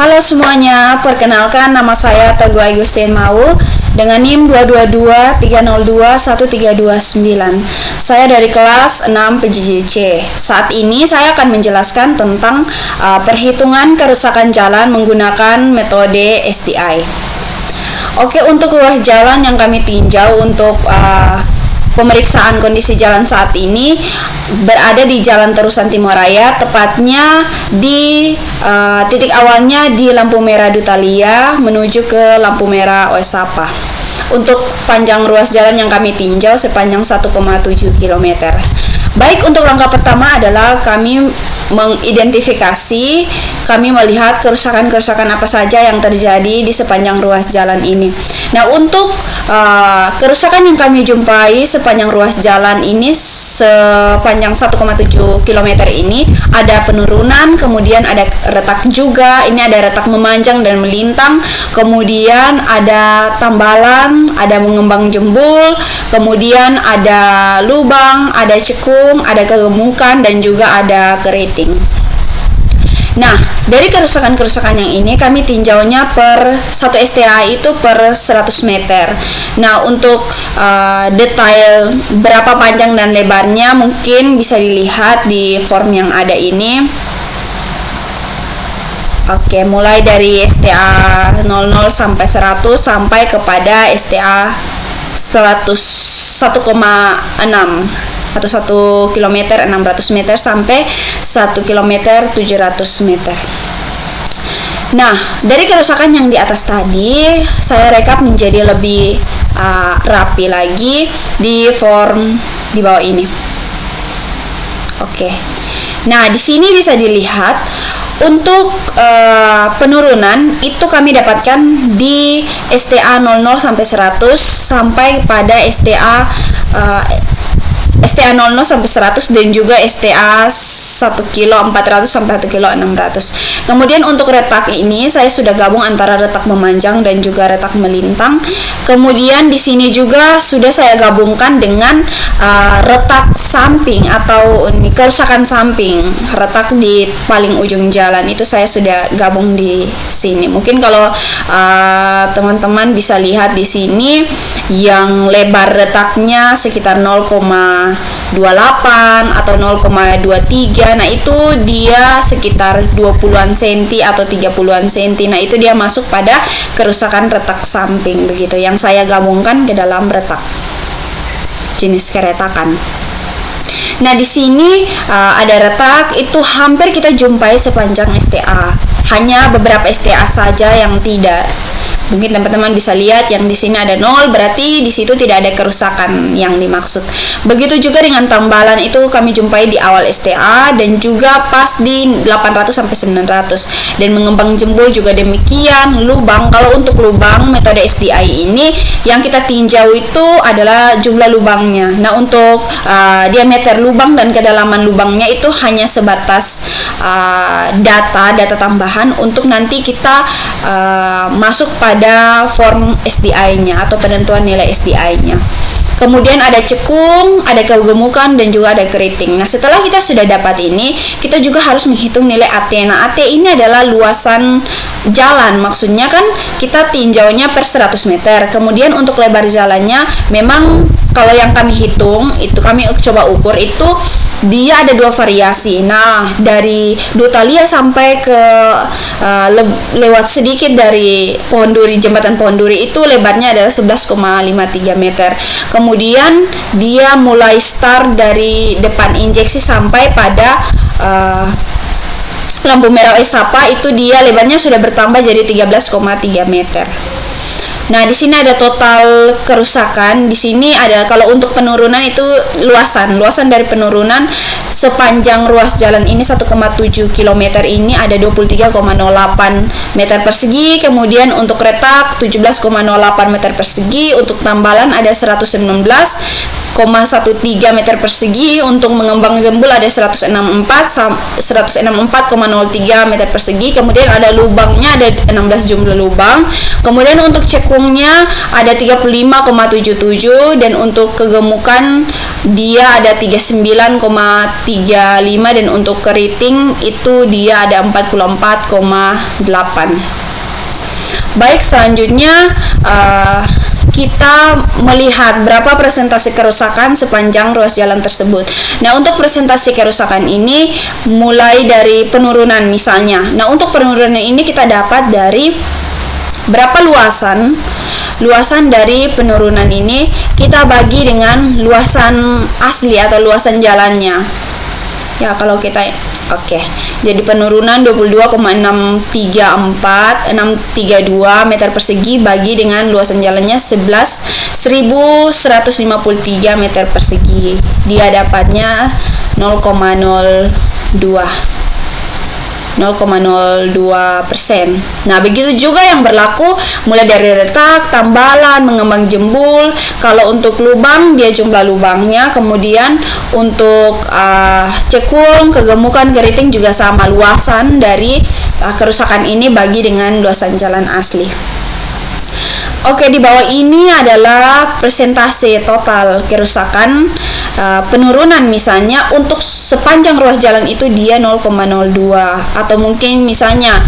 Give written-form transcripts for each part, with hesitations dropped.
Halo semuanya, perkenalkan nama saya Teguh Agustin Mau dengan NIM 222302139. Saya dari kelas 6 PJJC. Saat ini saya akan menjelaskan tentang perhitungan kerusakan jalan menggunakan metode STI. Oke, untuk ruas jalan yang kami tinjau untuk pemeriksaan kondisi jalan saat ini berada di Jalan Terusan Timoraya, tepatnya di titik awalnya di lampu merah Dutalia menuju ke lampu merah Oesapa. Untuk panjang ruas jalan yang kami tinjau sepanjang 1,7 km. Baik, untuk langkah pertama adalah kami mengidentifikasi, kami melihat kerusakan-kerusakan apa saja yang terjadi di sepanjang ruas jalan ini. Nah, untuk kerusakan yang kami jumpai sepanjang ruas jalan ini, sepanjang 1,7 km ini, ada penurunan, kemudian ada retak juga, ini ada retak memanjang dan melintang, kemudian ada tambalan, ada mengembang jembul, kemudian ada lubang, ada cekung, ada kegemukan, dan juga ada keriting. Nah, dari kerusakan-kerusakan yang ini kami tinjaunya per 1 STA itu per 100 meter. Nah, untuk detail berapa panjang dan lebarnya mungkin bisa dilihat di form yang ada ini. Oke, mulai dari STA 00 sampai 100 sampai kepada STA 101,6 atau 1 km 600 meter sampai 1 km 700 meter. Nah, dari kerusakan yang di atas tadi saya rekap menjadi lebih rapi lagi di form di bawah ini. Oke. Nah, di sini bisa dilihat untuk penurunan itu kami dapatkan di STA 00 sampai 100 sampai pada STA 00 sampai 100 dan juga STA 1 kilo 400 sampai 1 kilo 600. Kemudian untuk retak ini saya sudah gabung antara retak memanjang dan juga retak melintang. Kemudian di sini juga sudah saya gabungkan dengan retak samping atau kerusakan samping, retak di paling ujung jalan itu saya sudah gabung di sini. Mungkin kalau teman-teman bisa lihat di sini yang lebar retaknya sekitar 0,28 atau 0,23. Nah, itu dia sekitar 20-an senti atau 30-an senti. Nah, itu dia masuk pada kerusakan retak samping begitu yang saya gabungkan ke dalam retak jenis keretakan. Nah, di sini ada retak itu hampir kita jumpai sepanjang STA. Hanya beberapa STA saja yang tidak. Mungkin teman-teman bisa lihat yang di sini ada 0, berarti di situ tidak ada kerusakan yang dimaksud. Begitu juga dengan tambalan itu kami jumpai di awal STA dan juga pas di 800 sampai 900. Dan mengembang jembul juga demikian. Lubang, kalau untuk lubang metode SDI ini yang kita tinjau itu adalah jumlah lubangnya. Nah, untuk diameter lubang dan kedalaman lubangnya itu hanya sebatas data tambahan untuk nanti kita masuk pada form SDI-nya atau penentuan nilai SDI-nya. Kemudian ada cekung, ada kegemukan, dan juga ada keriting. Nah, setelah kita sudah dapat ini, kita juga harus menghitung nilai AT. Nah, AT ini adalah luasan jalan. Maksudnya kan kita tinjaunya per 100 meter. Kemudian untuk lebar jalannya memang kalau yang kami hitung, itu kami coba ukur itu dia ada 2 variasi. Nah, dari Dutalia sampai ke lewat sedikit dari Pohon Duri, jembatan Pohon Duri itu lebarnya adalah 11,53 meter. Kemudian dia mulai start dari depan injeksi sampai pada lampu merah Oesapa itu dia lebarnya sudah bertambah jadi 13,3 meter. Nah, di sini ada total kerusakan. Di sini ada kalau untuk penurunan itu luasan dari penurunan sepanjang ruas jalan ini 1,7 km ini ada 23,08 meter persegi. Kemudian untuk retak 17,08 meter persegi. Untuk tambalan ada 119. meter persegi. Untuk mengembang jembul ada 164,03 meter persegi. Kemudian ada lubangnya, ada 16 jumlah lubang. Kemudian untuk cekungnya ada 35,77, dan untuk kegemukan dia ada 39,35, dan untuk keriting itu dia ada 44,8. Baik, selanjutnya kita melihat berapa presentasi kerusakan sepanjang ruas jalan tersebut. Nah, untuk presentasi kerusakan ini mulai dari penurunan misalnya. Nah, untuk penurunan ini kita dapat dari berapa luasan dari penurunan ini kita bagi dengan luasan asli atau luasan jalannya. Ya, kalau kita jadi penurunan 22,632 meter persegi bagi dengan luasan jalannya 11.153 meter persegi. Dia dapatnya 0,02%. Nah, begitu juga yang berlaku mulai dari retak, tambalan, mengembang jembul. Kalau untuk lubang, dia jumlah lubangnya. Kemudian untuk cekung, kegemukan, keriting juga sama, luasan dari kerusakan ini bagi dengan luasan jalan asli. Oke, di bawah ini adalah presentasi total kerusakan penurunan. Misalnya untuk sepanjang ruas jalan itu dia 0,02, atau mungkin misalnya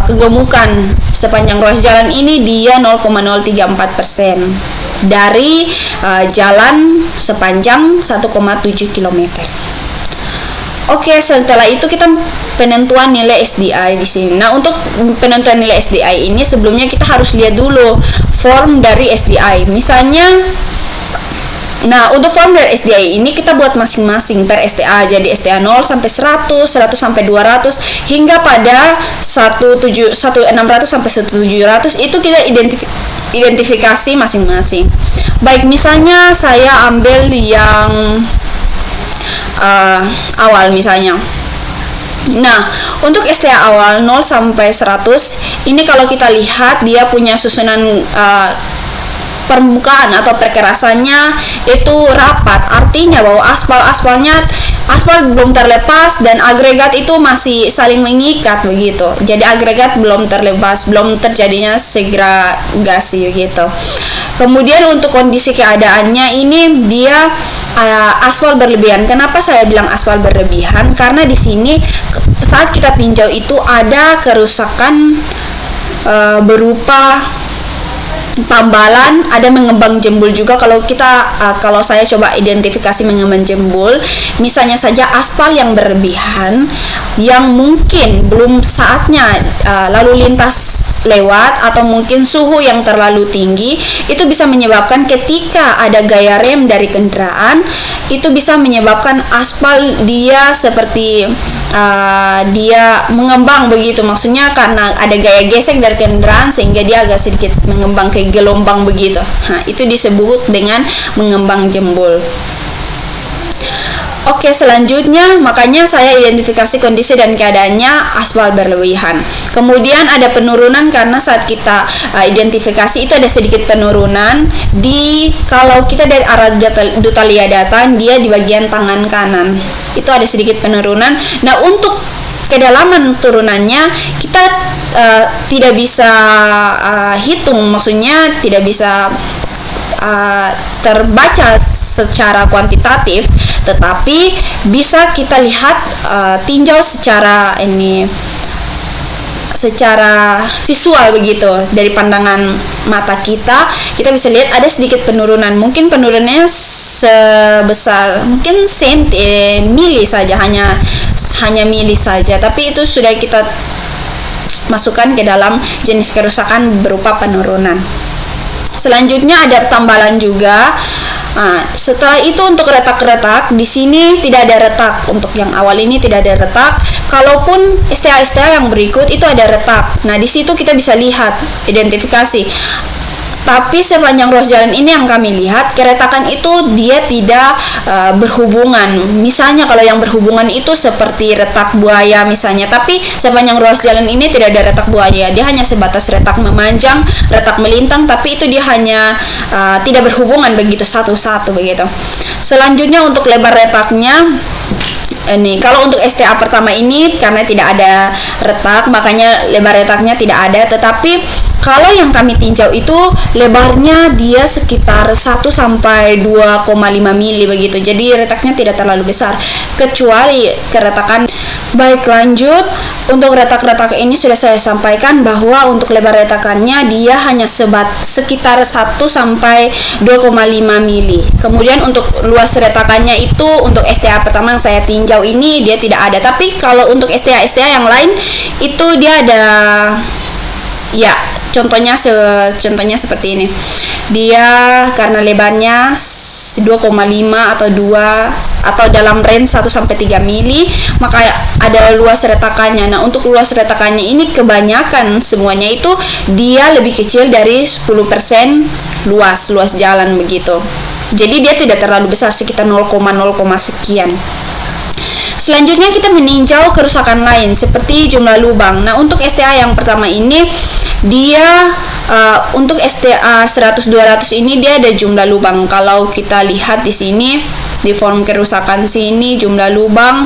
kegemukan sepanjang ruas jalan ini dia 0,034% dari jalan sepanjang 1,7 km. Oke, setelah itu kita penentuan nilai SDI di sini. Nah, untuk penentuan nilai SDI ini sebelumnya kita harus lihat dulu form dari SDI. Misalnya, untuk form dari SDI ini kita buat masing-masing per STA. Jadi STA 0 sampai 100, 100 sampai 200, hingga pada 1600 sampai 1700 itu kita identifikasi masing-masing. Baik, misalnya saya ambil yang awal misalnya. Nah, untuk STA awal 0 sampai 100 ini kalau kita lihat dia punya susunan permukaan atau perkerasannya itu rapat. Artinya bahwa aspal belum terlepas dan agregat itu masih saling mengikat begitu. Jadi agregat belum terlepas, belum terjadinya segregasi begitu. Kemudian untuk kondisi keadaannya ini dia aspal berlebihan. Kenapa saya bilang aspal berlebihan? Karena di sini saat kita tinjau itu ada kerusakan berupa tambalan, ada mengembang jembul juga. Kalau saya coba identifikasi mengembang jembul, misalnya saja aspal yang berlebihan yang mungkin belum saatnya lalu lintas lewat, atau mungkin suhu yang terlalu tinggi, itu bisa menyebabkan ketika ada gaya rem dari kendaraan, itu bisa menyebabkan aspal dia seperti dia mengembang begitu. Maksudnya karena ada gaya gesek dari kendaraan sehingga dia agak sedikit mengembang ke gelombang begitu. Itu disebut dengan mengembang jembul. Oke, selanjutnya makanya saya identifikasi kondisi dan keadaannya aspal berlebihan. Kemudian ada penurunan karena saat kita identifikasi itu ada sedikit penurunan kalau kita dari arah Dutalia datang, dia di bagian tangan kanan. Itu ada sedikit penurunan. Nah, untuk kedalaman turunannya kita tidak bisa hitung, maksudnya tidak bisa terbaca secara kuantitatif, tetapi bisa kita lihat tinjau secara visual begitu. Dari pandangan mata kita bisa lihat ada sedikit penurunan. Mungkin penurunannya sebesar mungkin mili saja, hanya mili saja, tapi itu sudah kita masukkan ke dalam jenis kerusakan berupa penurunan. Selanjutnya ada tambalan juga. Setelah itu untuk retak-retak, di sini tidak ada retak. Untuk yang awal ini tidak ada retak. Kalaupun STA yang berikut itu ada retak. Nah, di situ kita bisa lihat identifikasi Tapi sepanjang ruas jalan ini yang kami lihat, keretakan itu dia tidak berhubungan. Misalnya kalau yang berhubungan itu seperti retak buaya misalnya, tapi sepanjang ruas jalan ini tidak ada retak buaya. Dia hanya sebatas retak memanjang, retak melintang, tapi itu dia hanya tidak berhubungan begitu satu-satu begitu. Selanjutnya untuk lebar retaknya, ini kalau untuk STA pertama ini karena tidak ada retak, makanya lebar retaknya tidak ada. Tetapi kalau yang kami tinjau itu lebarnya dia sekitar 1 sampai 2,5 mili begitu. Jadi retaknya tidak terlalu besar kecuali keretakan. Baik, lanjut. Untuk retak-retak ini sudah saya sampaikan bahwa untuk lebar retakannya dia hanya sekitar 1 sampai 2,5 mili. Kemudian untuk luas retakannya itu untuk STA pertama yang saya tinjau ini dia tidak ada. Tapi kalau untuk STA yang lain itu dia ada, ya, contohnya seperti ini. Dia karena lebarnya 2,5 atau 2 atau dalam range 1 sampai 3 mili, maka ada luas retakannya. Nah, untuk luas retakannya ini kebanyakan semuanya itu dia lebih kecil dari 10% luas jalan begitu. Jadi dia tidak terlalu besar, sekitar 0,0 sekian. Selanjutnya kita meninjau kerusakan lain seperti jumlah lubang. Nah, untuk STA yang pertama ini dia untuk STA 100-200 ini dia ada jumlah lubang. Kalau kita lihat di sini di form kerusakan sini jumlah lubang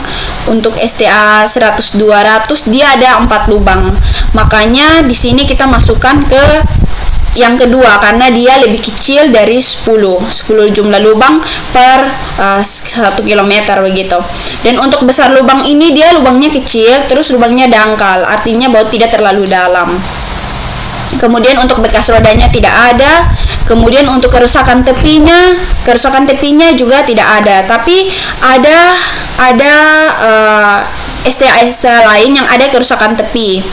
untuk STA 100-200 dia ada 4 lubang. Makanya di sini kita masukkan ke yang kedua karena dia lebih kecil dari 10 jumlah lubang per 1 km begitu. Dan untuk besar lubang ini dia lubangnya kecil, terus lubangnya dangkal, artinya bahwa tidak terlalu dalam. Kemudian untuk bekas rodanya tidak ada. Kemudian untuk kerusakan tepinya juga tidak ada. Tapi ada STA lain yang ada kerusakan tepi.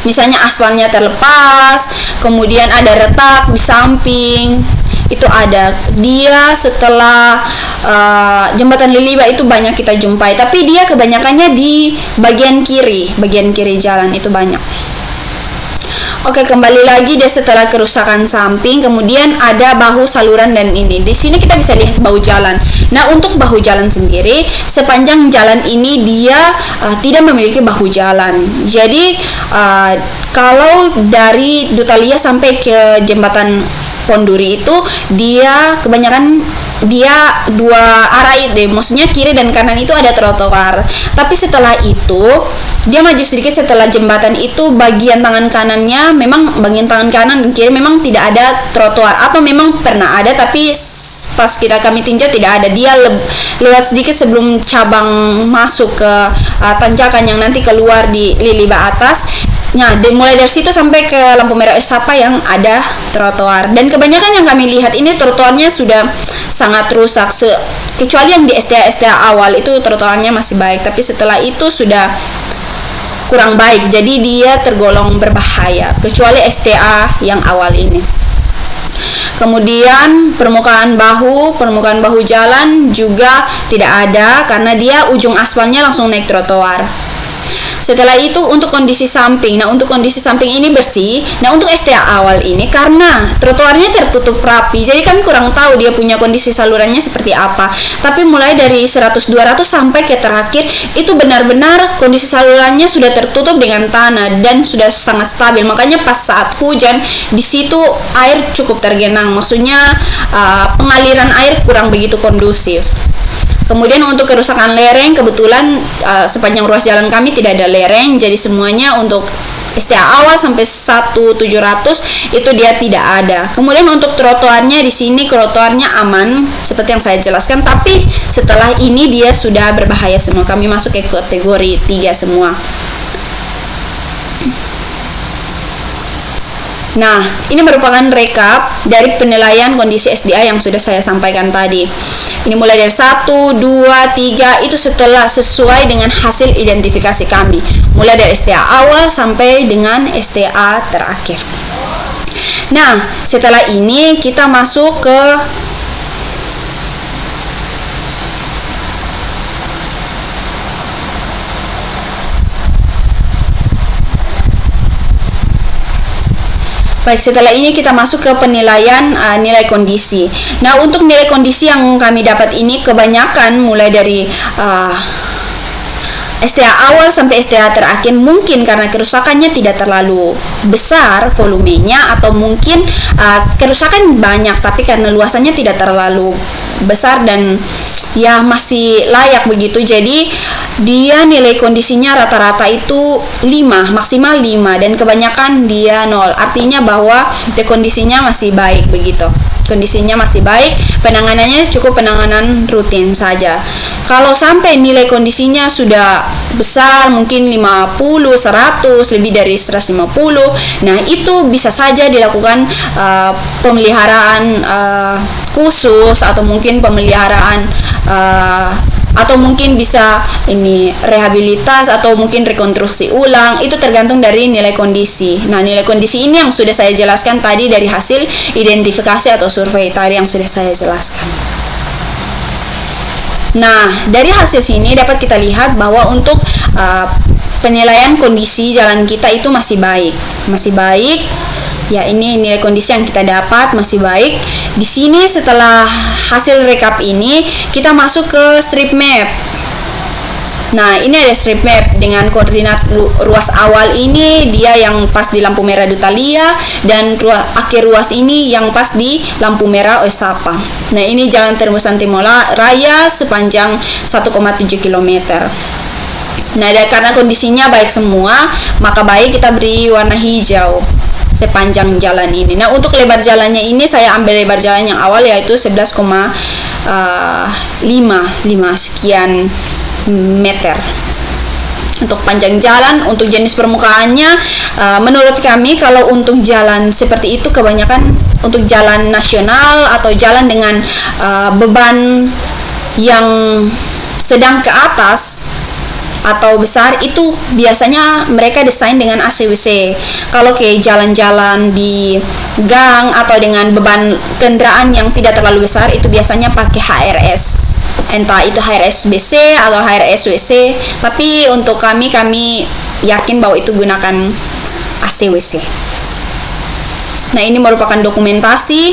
Misalnya aspalnya terlepas, kemudian ada retak di samping, itu ada. Dia setelah jembatan Liliba itu banyak kita jumpai, tapi dia kebanyakannya di bagian kiri jalan itu banyak. Oke, kembali lagi dia setelah kerusakan samping, kemudian ada bahu saluran dan ini. Di sini kita bisa lihat bahu jalan. Nah, untuk bahu jalan sendiri, sepanjang jalan ini dia tidak memiliki bahu jalan. Jadi, kalau dari Dutalia sampai ke jembatan Ponduri itu dia kebanyakan dia dua arah itu, maksudnya kiri dan kanan itu ada trotoar. Tapi setelah itu dia maju sedikit setelah jembatan itu, bagian tangan kanan dan kiri memang tidak ada trotoar, atau memang pernah ada tapi pas kami tinjau tidak ada. Dia lewat sedikit sebelum cabang masuk ke tanjakan yang nanti keluar di Liliba atas. Nah, mulai dari situ sampai ke lampu merah Esapa yang ada trotoar. Dan kebanyakan yang kami lihat ini trotoarnya sudah sangat rusak. Kecuali yang di STA awal itu trotoarnya masih baik, tapi setelah itu sudah kurang baik. Jadi dia tergolong berbahaya, kecuali STA yang awal ini. Kemudian permukaan bahu jalan juga tidak ada karena dia ujung aspalnya langsung naik trotoar. Setelah itu untuk kondisi samping. Nah, untuk kondisi samping ini bersih. Nah, untuk STA awal ini karena trotoarnya tertutup rapi, jadi kami kurang tahu dia punya kondisi salurannya seperti apa. Tapi mulai dari 100-200 sampai ke terakhir itu benar-benar kondisi salurannya sudah tertutup dengan tanah dan sudah sangat stabil. Makanya pas saat hujan di situ air cukup tergenang. Maksudnya pengaliran air kurang begitu kondusif. Kemudian untuk kerusakan lereng, kebetulan sepanjang ruas jalan kami tidak ada lereng, jadi semuanya untuk STA awal sampai 1.700 itu dia tidak ada. Kemudian untuk trotoarnya di sini trotoarnya aman seperti yang saya jelaskan, tapi setelah ini dia sudah berbahaya semua. Kami masuk ke kategori 3 semua. Nah, ini merupakan rekap dari penilaian kondisi SDA yang sudah saya sampaikan tadi. Ini mulai dari 1, 2, 3 itu sesuai dengan hasil identifikasi kami. Mulai dari STA awal sampai dengan STA terakhir. Nah, setelah ini kita masuk ke Baik, setelah ini kita masuk ke penilaian nilai kondisi. Nah, untuk nilai kondisi yang kami dapat ini kebanyakan mulai dari STA awal sampai STA terakhir, mungkin karena kerusakannya tidak terlalu besar volumenya, atau mungkin kerusakan banyak tapi karena luasannya tidak terlalu besar dan ya masih layak begitu. Jadi dia nilai kondisinya rata-rata itu 5, maksimal 5, dan kebanyakan dia 0. Artinya bahwa dia kondisinya masih baik begitu. Kondisinya masih baik, penanganannya cukup penanganan rutin saja. Kalau sampai nilai kondisinya sudah besar, mungkin 50, 100, lebih dari 150, nah itu bisa saja dilakukan pemeliharaan khusus, atau mungkin pemeliharaan atau mungkin bisa ini rehabilitas atau mungkin rekonstruksi ulang. Itu tergantung dari nilai kondisi. Nah, nilai kondisi ini yang sudah saya jelaskan tadi dari hasil identifikasi atau survei tadi yang sudah saya jelaskan. Nah, dari hasil sini dapat kita lihat bahwa untuk penilaian kondisi jalan kita itu masih baik. Ya, ini nilai kondisi yang kita dapat masih baik. Di sini setelah hasil rekap ini, kita masuk ke strip map. Nah, ini ada strip map dengan koordinat ruas awal ini dia yang pas di lampu merah Dutalia, dan akhir ruas ini yang pas di lampu merah Osapa. Nah, ini jalan Termusan Timola Raya sepanjang 1,7 km. Nah, karena kondisinya baik semua, maka baik kita beri warna hijau sepanjang jalan ini. Nah, untuk lebar jalannya ini saya ambil lebar jalan yang awal, yaitu 11,5 sekian meter. Untuk panjang jalan, untuk jenis permukaannya, menurut kami kalau untuk jalan seperti itu kebanyakan untuk jalan nasional atau jalan dengan beban yang sedang ke atas atau besar, itu biasanya mereka desain dengan ACWC. Kalau kayak jalan-jalan di gang atau dengan beban kendaraan yang tidak terlalu besar, itu biasanya pakai HRS, entah itu HRS BC atau HRS WC. Tapi untuk kami yakin bahwa itu gunakan ACWC. Nah, ini merupakan dokumentasi.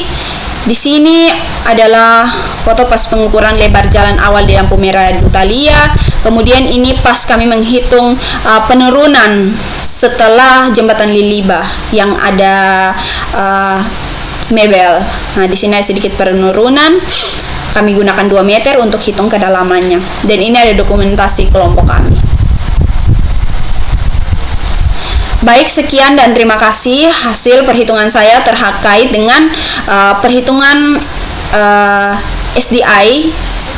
Di sini adalah foto pas pengukuran lebar jalan awal di lampu merah Dutalia. Kemudian ini pas kami menghitung penurunan setelah jembatan Liliba yang ada mebel. Nah, di sini ada sedikit penurunan. Kami gunakan 2 meter untuk hitung kedalamannya. Dan ini ada dokumentasi kelompok kami. Baik, sekian dan terima kasih hasil perhitungan saya terkait dengan perhitungan SDI,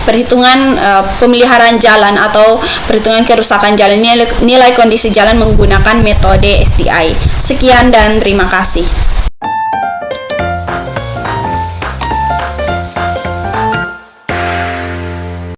perhitungan pemeliharaan jalan atau perhitungan kerusakan jalan, nilai kondisi jalan menggunakan metode SDI. Sekian dan terima kasih.